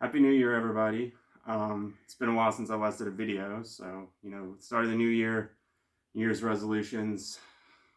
Happy New Year, everybody. It's been a while since I last did a video, so, start of the new year, New Year's resolutions.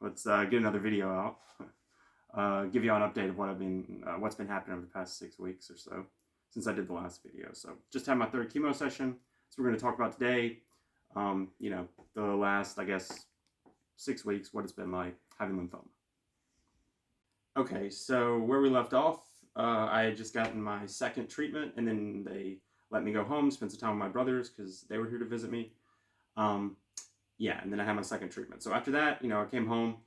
Let's get another video out. Give you an update of what's been happening over the past 6 weeks or so since I did the last video. So, just had my third chemo session. So, we're going to talk about today, the last, 6 weeks, what it's been like having lymphoma. Okay, so where we left off, I had just gotten my second treatment, and then they let me go home, spend some time with my brothers because they were here to visit me. And then I had my second treatment. So after that, I came home,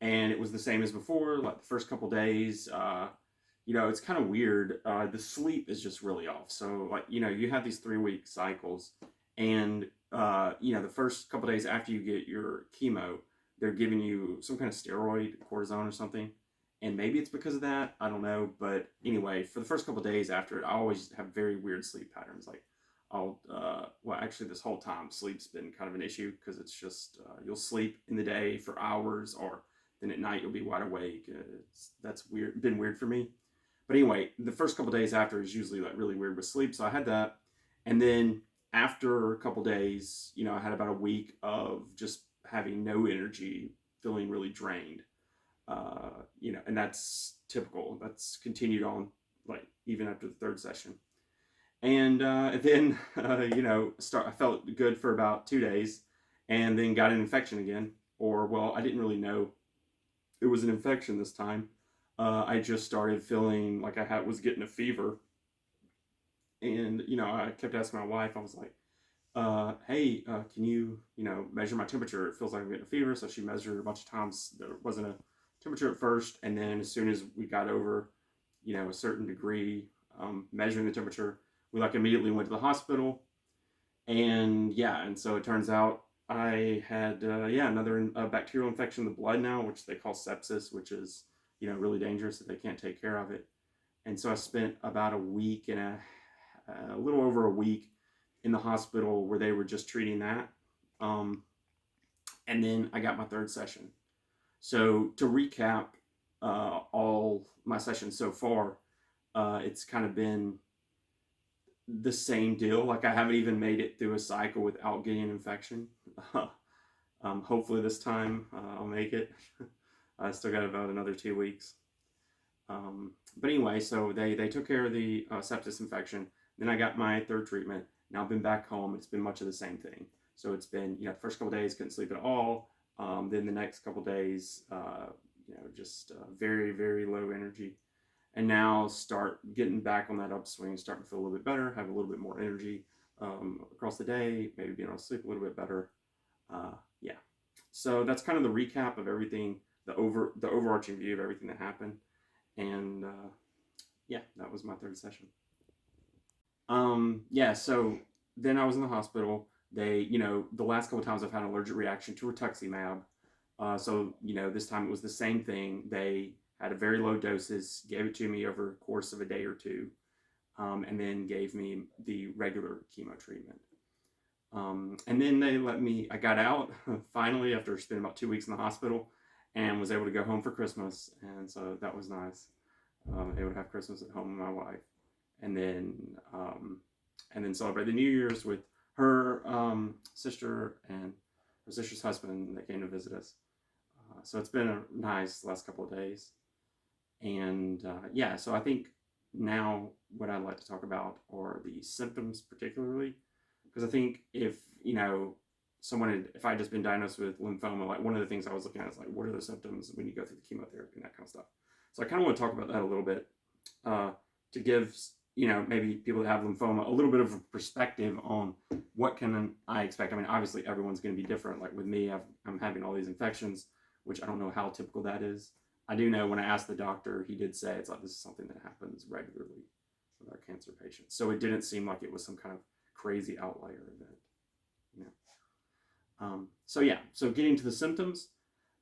and it was the same as before. Like the first couple days, it's kind of weird. The sleep is just really off. So you have these 3-week cycles, and the first couple days after you get your chemo, they're giving you some kind of steroid, cortisone or something. And maybe it's because of that, I don't know. But anyway, for the first couple of days after it, I always have very weird sleep patterns. Like actually this whole time, sleep's been kind of an issue because it's just, you'll sleep in the day for hours, or then at night you'll be wide awake. That's weird, been weird for me. But anyway, the first couple of days after is usually like really weird with sleep. So I had that. And then after a couple days, I had about a week of just having no energy, feeling really drained. And that's typical. That's continued on, like, even after the third session. And then, I felt good for about 2 days, and then got an infection again. I didn't really know it was an infection this time. I just started feeling like I was getting a fever. And, I kept asking my wife, I was like, hey, can you, measure my temperature? It feels like I'm getting a fever. So she measured a bunch of times. There wasn't a temperature at first, and then as soon as we got over, a certain degree, measuring the temperature, we immediately went to the hospital, and so it turns out I had another bacterial infection in the blood now, which they call sepsis, which is really dangerous if they can't take care of it. And so I spent about a week and a little over a week in the hospital where they were just treating that, and then I got my third session. So to recap all my sessions so far, it's kind of been the same deal. Like I haven't even made it through a cycle without getting an infection. Hopefully this time I'll make it. I still got about another 2 weeks. But anyway, so they took care of the sepsis infection. Then I got my third treatment. Now I've been back home. It's been much of the same thing. So it's been, the first couple days couldn't sleep at all. Then the next couple days, just very, very low energy. And now start getting back on that upswing, starting to feel a little bit better, have a little bit more energy across the day, maybe being able to sleep a little bit better. So that's kind of the recap of everything, the overarching view of everything that happened. And that was my third session. So then I was in the hospital. They, the last couple times I've had an allergic reaction to rituximab. This time it was the same thing. They had a very low doses, gave it to me over a course of a day or two, and then gave me the regular chemo treatment. And then I got out finally after spending about 2 weeks in the hospital, and was able to go home for Christmas. And so that was nice. Able to have Christmas at home with my wife, and then celebrate the New Year's with her sister and her sister's husband. They came to visit us. So it's been a nice last couple of days. And so I think now what I'd like to talk about are the symptoms particularly. Because I think if I had just been diagnosed with lymphoma, like one of the things I was looking at is like, what are the symptoms when you go through the chemotherapy and that kind of stuff. So I kind of want to talk about that a little bit to give maybe people that have lymphoma a little bit of a perspective on what can I expect. I mean, obviously everyone's going to be different. Like with me, I'm having all these infections, which I don't know how typical that is. I do know when I asked the doctor, he did say it's like this is something that happens regularly with our cancer patients. So it didn't seem like it was some kind of crazy outlier event. So getting to the symptoms,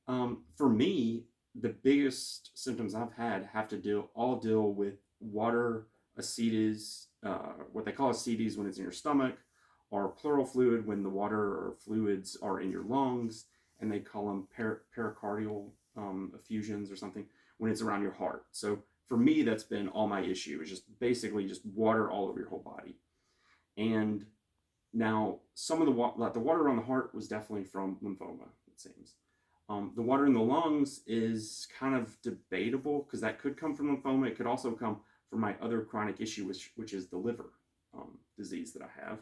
for me, the biggest symptoms I've had have to deal with water ascites, what they call ascites when it's in your stomach, or pleural fluid when the water or fluids are in your lungs, and they call them pericardial effusions or something when it's around your heart. So for me, that's been all my issue, is just basically just water all over your whole body. And now some of the water, like the water on the heart, was definitely from lymphoma, it seems. The water in the lungs is kind of debatable because that could come from lymphoma. It could also come from my other chronic issue, which is the liver disease that I have.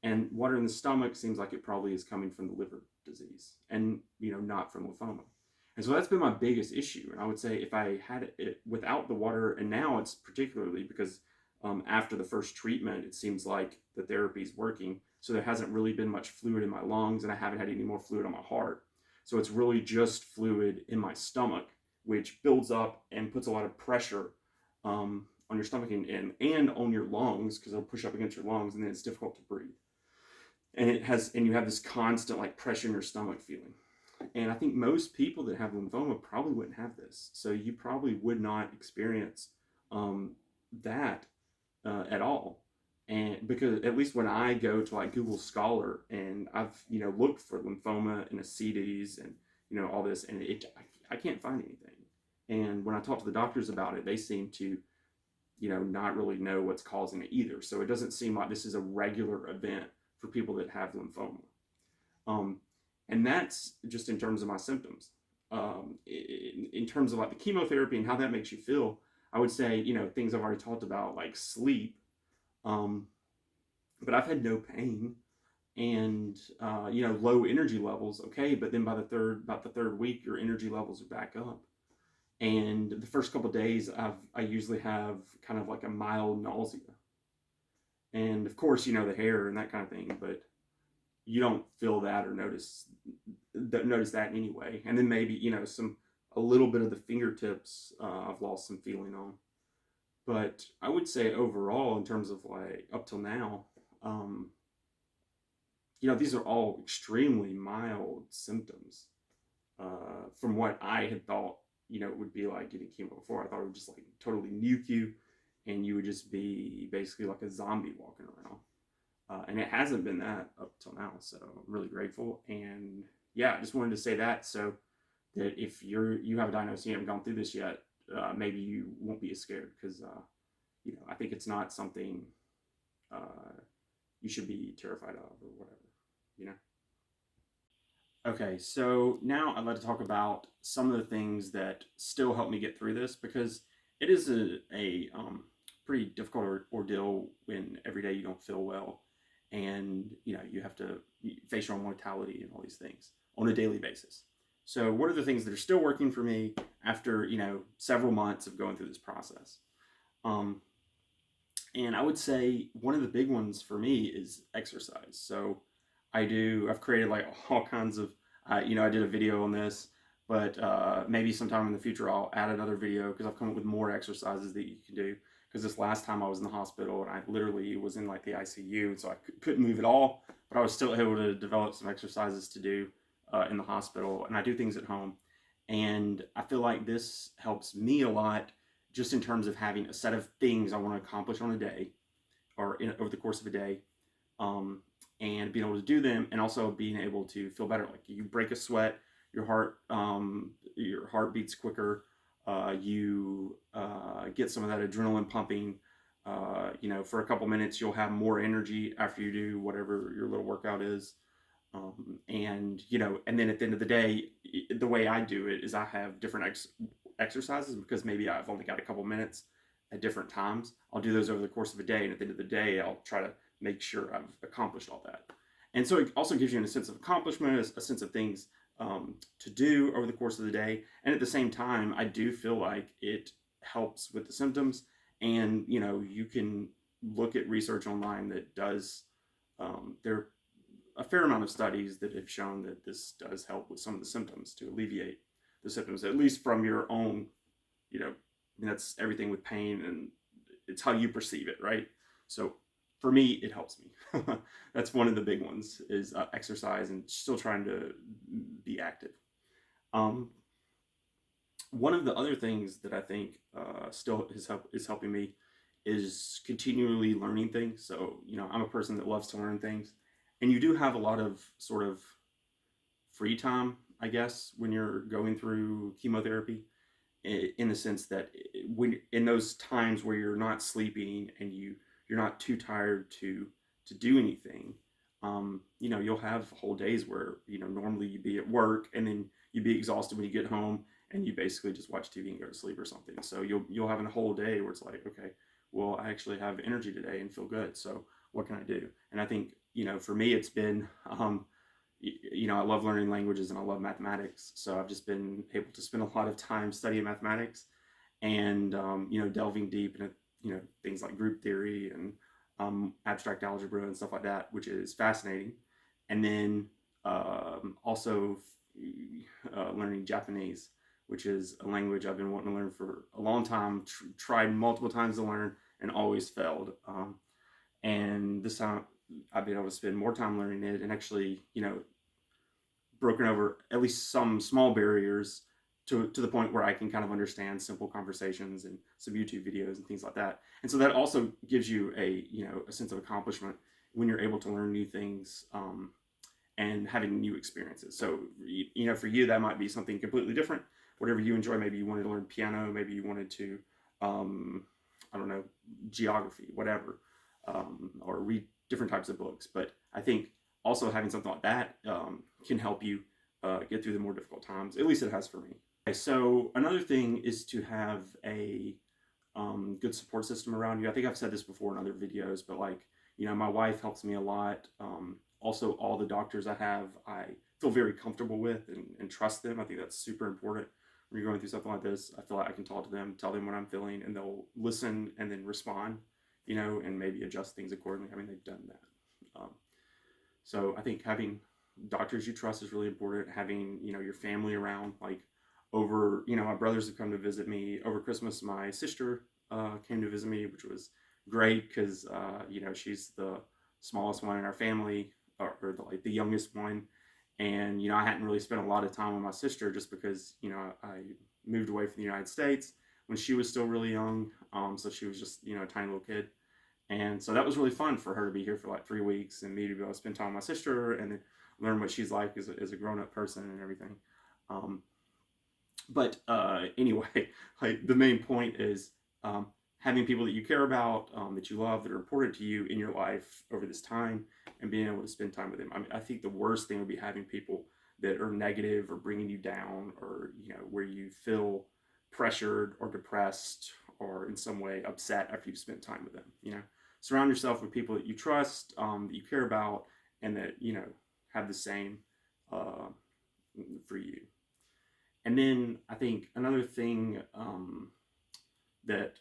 And water in the stomach seems like it probably is coming from the liver disease and, not from lymphoma. And so that's been my biggest issue. And I would say if I had it without the water, and now it's particularly because after the first treatment, it seems like the therapy is working. So there hasn't really been much fluid in my lungs, and I haven't had any more fluid on my heart. So it's really just fluid in my stomach, which builds up and puts a lot of pressure on your stomach and on your lungs, because it'll push up against your lungs, and then it's difficult to breathe. And you have this constant like pressure in your stomach feeling. And I think most people that have lymphoma probably wouldn't have this. So you probably would not experience that at all. And because at least when I go to like Google Scholar and I've looked for lymphoma and ascites and all this, and I can't find anything. And when I talk to the doctors about it, they seem to not really know what's causing it either. So it doesn't seem like this is a regular event for people that have lymphoma. And that's just in terms of my symptoms. In terms of like the chemotherapy and how that makes you feel, I would say, things I've already talked about, like sleep. But I've had no pain and, low energy levels. Okay. But then about the third week, your energy levels are back up. And the first couple of days, I usually have kind of like a mild nausea. And of course, the hair and that kind of thing, but you don't feel that or notice that anyway. And then maybe, a little bit of the fingertips, I've lost some feeling on. But I would say overall, in terms of like up till now, these are all extremely mild symptoms from what I had thought, it would be like getting chemo before. I thought it would just like totally nuke you and you would just be basically like a zombie walking around. And it hasn't been that up till now, so I'm really grateful. And yeah, I just wanted to say that so that if you have a diagnosis, you haven't gone through this yet, maybe you won't be as scared, because I think it's not something you should be terrified of or whatever. Okay, so now I'd like to talk about some of the things that still help me get through this, because it is a pretty difficult ordeal when every day you don't feel well, and you have to face your own mortality and all these things on a daily basis. So what are the things that are still working for me after several months of going through this process? And I would say one of the big ones for me is exercise. So I've created like all kinds of I did a video on this, but maybe sometime in the future I'll add another video, because I've come up with more exercises that you can do. Because this last time I was in the hospital and I literally was in like the ICU, so I couldn't move at all, but I was still able to develop some exercises to do in the hospital, and I do things at home. And I feel like this helps me a lot, just in terms of having a set of things I want to accomplish on a day or over the course of a day, and being able to do them, and also being able to feel better. Like you break a sweat, your heart beats quicker. You get some of that adrenaline pumping. For a couple minutes, you'll have more energy after you do whatever your little workout is. And then at the end of the day, the way I do it is I have different exercises, because maybe I've only got a couple minutes at different times. I'll do those over the course of a day, and at the end of the day, I'll try to make sure I've accomplished all that. And so it also gives you a sense of accomplishment, a sense of things to do over the course of the day. And at the same time, I do feel like it helps with the symptoms. And you can look at research online that does there are a fair amount of studies that have shown that this does help with some of the symptoms, to alleviate the symptoms, at least from your own, that's everything with pain, and it's how you perceive it, right? So for me, it helps me. That's one of the big ones, is exercise and still trying to be active. One of the other things that I think still is helping me is continually learning things. So, I'm a person that loves to learn things, and you do have a lot of sort of free time, I guess, when you're going through chemotherapy. in the sense that when in those times where you're not sleeping and you're not too tired to do anything, you know, you'll have whole days where, you know, normally you'd be at work and then you'd be exhausted when you get home and you basically just watch TV and go to sleep or something. So you'll have a whole day where it's like, okay, well, I actually have energy today and feel good. So what can I do? And I think, you know, for me, it's been, you know, I love learning languages and I love mathematics. So I've just been able to spend a lot of time studying mathematics and, you know, delving deep into, you know, things like group theory and abstract algebra and stuff like that, which is fascinating. And then also learning Japanese, which is a language I've been wanting to learn for a long time, tried multiple times to learn and always failed. And this time I've been able to spend more time learning it and actually, you know, broken over at least some small barriers to the point where I can kind of understand simple conversations and some YouTube videos and things like that. And so that also gives you a, you know, a sense of accomplishment when you're able to learn new things and having new experiences. So, you know, for you, that might be something completely different. Whatever you enjoy, maybe you wanted to learn piano, maybe you wanted to, I don't know, geography, whatever, or read different types of books. But I think also having something like that can help you get through the more difficult times. At least it has for me. Okay, so another thing is to have a good support system around you. I think I've said this before in other videos, but like, you know, my wife helps me a lot. Also, all the doctors I have, I feel very comfortable with and trust them. I think that's super important when you're going through something like this. I feel like I can talk to them, tell them what I'm feeling, and they'll listen and then respond, you know, and maybe adjust things accordingly. I mean, they've done that. So I think having doctors you trust is really important. Having, you know, your family around, like over, you know, my brothers have come to visit me over Christmas. My sister came to visit me, which was great because, you know, she's the smallest one in our family, or like the youngest one. And, you know, I hadn't really spent a lot of time with my sister just because, you know, I moved away from the United States when she was still really young. So she was just, you know, a tiny little kid. And so that was really fun for her to be here for like 3 weeks and me to be able to spend time with my sister and then learn what she's like as a grown-up person and everything. But anyway, like the main point is having people that you care about, that you love, that are important to you in your life over this time and being able to spend time with them. I mean, I think the worst thing would be having people that are negative or bringing you down or, you know, where you feel pressured or depressed or in some way upset after you've spent time with them, you know. Surround yourself with people that you trust, that you care about, and that, you know, have the same for you. And then I think another thing that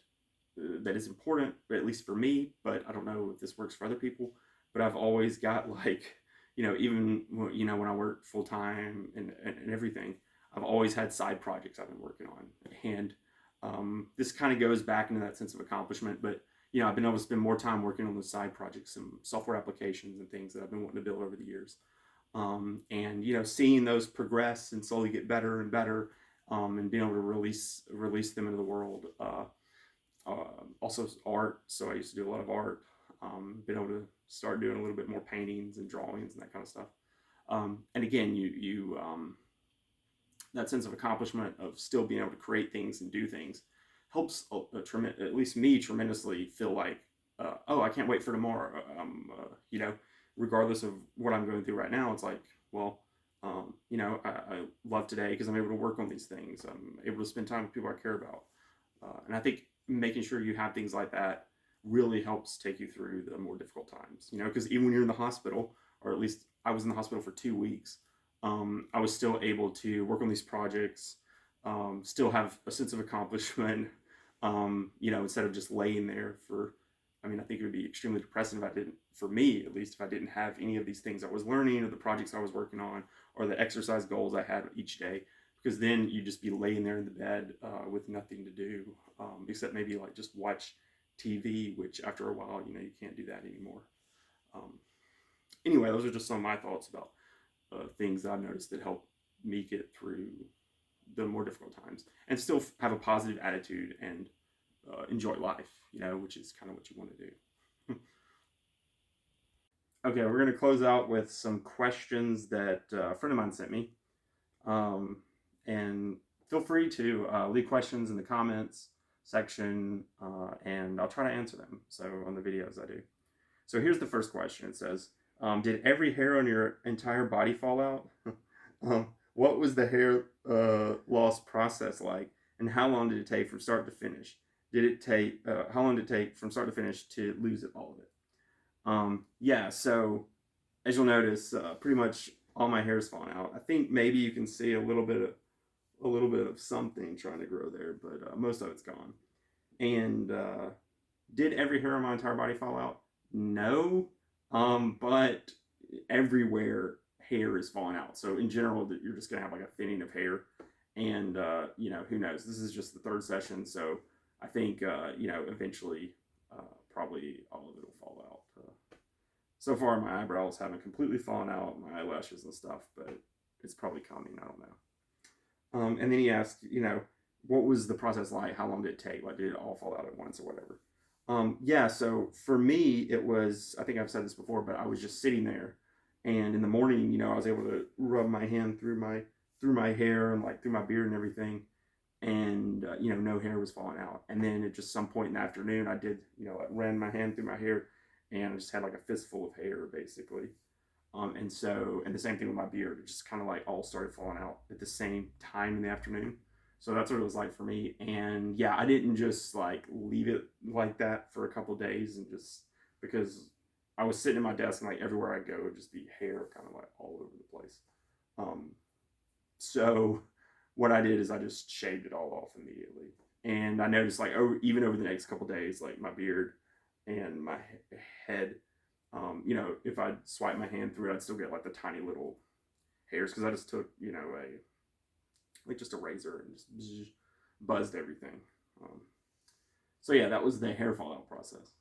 is important, at least for me, but I don't know if this works for other people, but I've always got like, you know, even, you know, when I work full time and everything, I've always had side projects I've been working on. And this kind of goes back into that sense of accomplishment, but you know, I've been able to spend more time working on those side projects, some software applications and things that I've been wanting to build over the years. And you know, seeing those progress and slowly get better and better, and being able to release them into the world. Also art. So I used to do a lot of art. Been able to start doing a little bit more paintings and drawings and that kind of stuff. And again, you that sense of accomplishment of still being able to create things and do things helps at least me tremendously feel like, oh, I can't wait for tomorrow. You know, regardless of what I'm going through right now, it's like, well, you know, I love today because I'm able to work on these things. I'm able to spend time with people I care about. And I think making sure you have things like that really helps take you through the more difficult times, you know, because even when you're in the hospital, or at least I was in the hospital for 2 weeks, I was still able to work on these projects, still have a sense of accomplishment, you know, instead of just laying there for, I mean, I think it would be extremely depressing if I didn't, for me at least, if I didn't have any of these things I was learning or the projects I was working on or the exercise goals I had each day, because then you'd just be laying there in the bed with nothing to do, except maybe like just watch TV, which after a while, you know, you can't do that anymore. Anyway, those are just some of my thoughts about things that I've noticed that help me get through the more difficult times and still have a positive attitude and enjoy life, you know, which is kind of what you want to do. Okay, we're going to close out with some questions that a friend of mine sent me. And feel free to leave questions in the comments section, and I'll try to answer them. So on the videos I do. So here's the first question. It says, did every hair on your entire body fall out? What was the hair loss process like, and how long did it take from start to finish? How long did it take from start to finish to lose it, all of it? Yeah, so as you'll notice, pretty much all my hair is falling out. I think maybe you can see a little bit of something trying to grow there, but most of it's gone. And did every hair on my entire body fall out? No, but everywhere hair is falling out. So in general, you're just gonna have like a thinning of hair, and who knows? This is just the third session, so I think eventually probably all of it will fall out. So far, my eyebrows haven't completely fallen out, my eyelashes and stuff, but it's probably coming. I don't know. And then he asked, what was the process like? How long did it take? Like, did it all fall out at once or whatever? Yeah, so for me, it was, I think I've said this before, but I was just sitting there, and in the morning, I was able to rub my hand through my hair and like through my beard and everything, and no hair was falling out. And then at just some point in the afternoon, I did, I ran my hand through my hair, and I just had like a fistful of hair basically. And the same thing with my beard. It just kind of like all started falling out at the same time in the afternoon. So that's what it was like for me. And yeah, I didn't just like leave it like that for a couple of days, and just because I was sitting at my desk and like everywhere I go, it would just be hair kind of like all over the place. So what I did is I just shaved it all off immediately. And I noticed like even over the next couple of days, like my beard and my head, if I swipe my hand through it, I'd still get like the tiny little hairs, because I just took, just a razor and just buzzed everything. So yeah, that was the hair fallout process.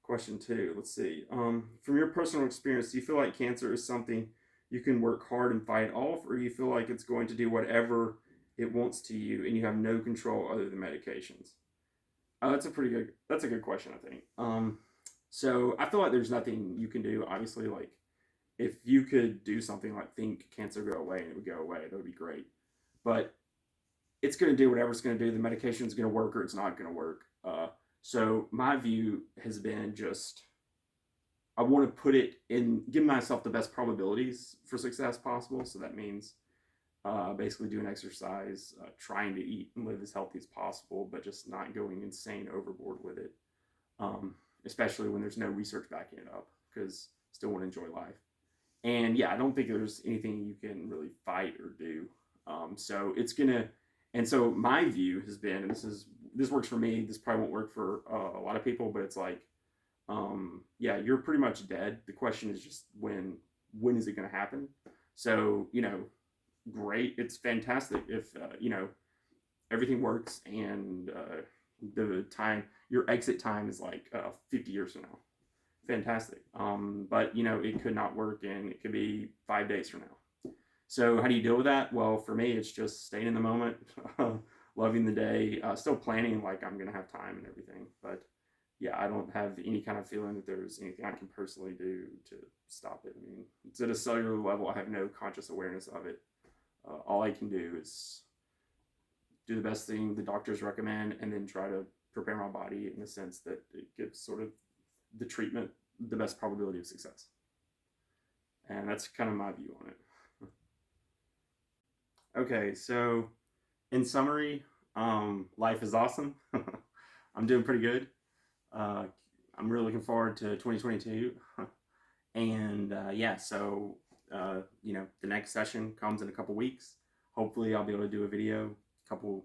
Question 2, let's see. From your personal experience, do you feel like cancer is something you can work hard and fight off, or do you feel like it's going to do whatever it wants to you and you have no control other than medications? That's a good question, I think. So I feel like there's nothing you can do. Obviously, like if you could do something like think cancer go away and it would go away, that would be great. But it's going to do whatever it's going to do. The medication is going to work or it's not going to work. So my view has been just, I want to put it in, give myself the best probabilities for success possible. So that means basically doing exercise, trying to eat and live as healthy as possible, but just not going insane overboard with it. Especially when there's no research backing it up, because still want to enjoy life. And yeah, I don't think there's anything you can really fight or do. So it's gonna, and so my view has been, and this works for me. This probably won't work for a lot of people, but it's like, yeah, you're pretty much dead. The question is just when is it going to happen? So great, it's fantastic if everything works and the time, your exit time is like 50 years from now. Fantastic. But it could not work, and it could be 5 days from now. So how do you deal with that? Well, for me, it's just staying in the moment, loving the day, still planning like I'm gonna have time and everything. But yeah, I don't have any kind of feeling that there's anything I can personally do to stop it. I mean, it's at a cellular level. I have no conscious awareness of it. All I can do is do the best thing the doctors recommend, and then try to prepare my body in the sense that it gives sort of the treatment the best probability of success. And that's kind of my view on it. Okay, so in summary, life is awesome. I'm doing pretty good. I'm really looking forward to 2022. And yeah, so the next session comes in a couple weeks. Hopefully I'll be able to do a video couple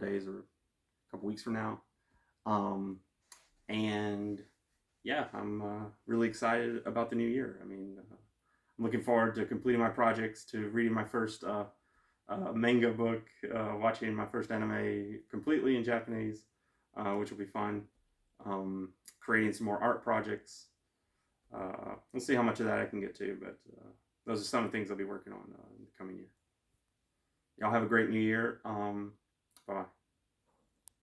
days or a couple weeks from now. And yeah, I'm really excited about the new year. I mean, I'm looking forward to completing my projects, to reading my first manga book, watching my first anime completely in Japanese, which will be fun. Creating some more art projects. We'll see how much of that I can get to, but those are some of the things I'll be working on in the coming year. Y'all have a great new year. Bye.